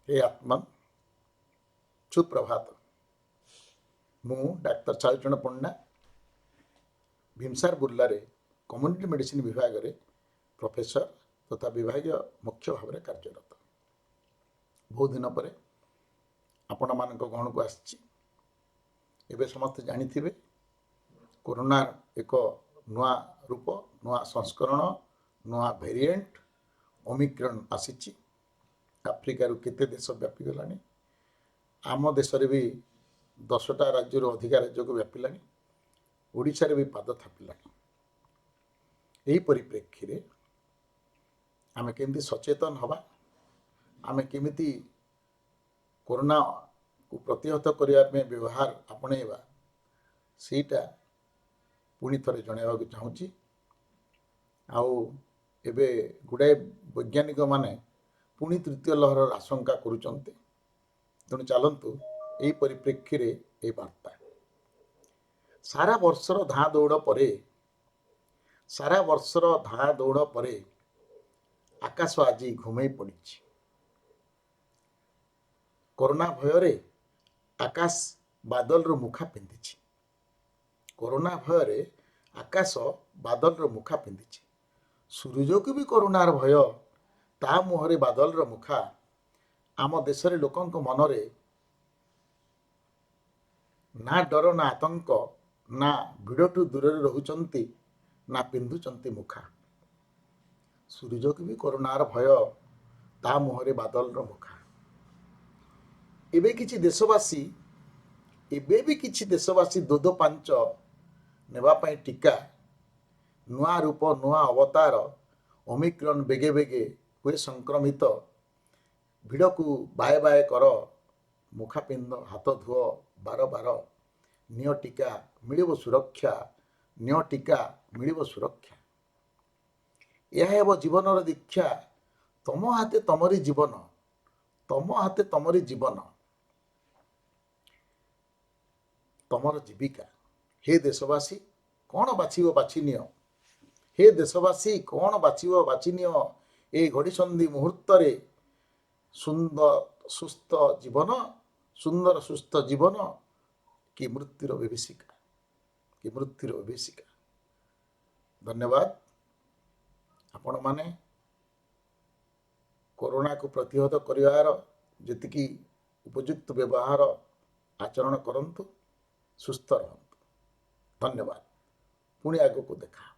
हे आत्मन सुप्रभात। मु डाक्तर चारुचरण पंडा भीमसार बुर्लारे community medicine विभाग रे प्रोफेसर तथा विभागीय मुख्य भाव में कार्यरत। बहुत दिन पर आपण मान गहन को आसी समस्त जानी कोरोना एक नुआ रूप नुआ संस्करण नुआ वेरिएंट ओमिक्रॉन आसी आफ्रिकार केते देश व्यापी गलानी। आम देश भी 10टा राज्य अधिक राज्य को व्यापिला। ओडिशा रे भी पाद थापिला। यही परिप्रेक्षी रे आम केमती सचेतन हवा, आम केमिति कोरोना को प्रतिहत करने व्यवहार आपणेबा सेटा पुणी थरे जनवाक चाहूँगी। आबे गुड़ाए वैज्ञानिक माने पुणी तृतीय लहर आशंका करुचंते। तेणु चलतु यही परिप्रेक्षी रे ए वार्ता सारा वर्षर धा दौड़ पर आकाश आज घुमई पड़ी। कोरोना भୟରେ आकाश बादल मुखा पिंधि। कोरोना भୟରେ आकाश बादल मुखा पिंधि। सूर्य को भी कोरोनार भय ता मुहरे बादल मुखा। आम देशरे लोकों मनरे ना डर ना आतंक ना भिड़ठू दूर रोचंती ना पिंधुचंती मुखा। सूर्य को भी कोरोनार भय ता मुहरे बादल मुखा। एबे किछि देशवासी दो पांच नेबा पई टीका नुआ रूप नुआ अवतार ओमिक्रॉन बेगे बेगे हुए संक्रमित। भिड़ को बाए बाए कर मुखा पिंध हाथ धुओ बार बार नियो टीका मिलिबो सुरक्षा। नियो टीका मिलिबो सुरक्षा। यह हेबो जीवनर दीक्षा। तम हाथे तमरी जीवन, तम हाथे तमरी जीवन, तमर जीविका। हे देशवासी कौन बाछिबो बाछि नियो। हे देशवासी कौन बाछिबो बाछि नियो। ए घड़ीसंधि मुहूर्त रे सुंदर सुस्थ जीवन, सुंदर सुस्थ जीवन कि मृत्युर विभीषिका, कि मृत्युर विभीषिका। धन्यवाद। आपण माने कोरोना को प्रतिहत करिवार जतिकी उपयुक्त व्यवहार आचरण करंतु, सुस्थ रहंतु। धन्यवाद। पुणी आगो को देखा।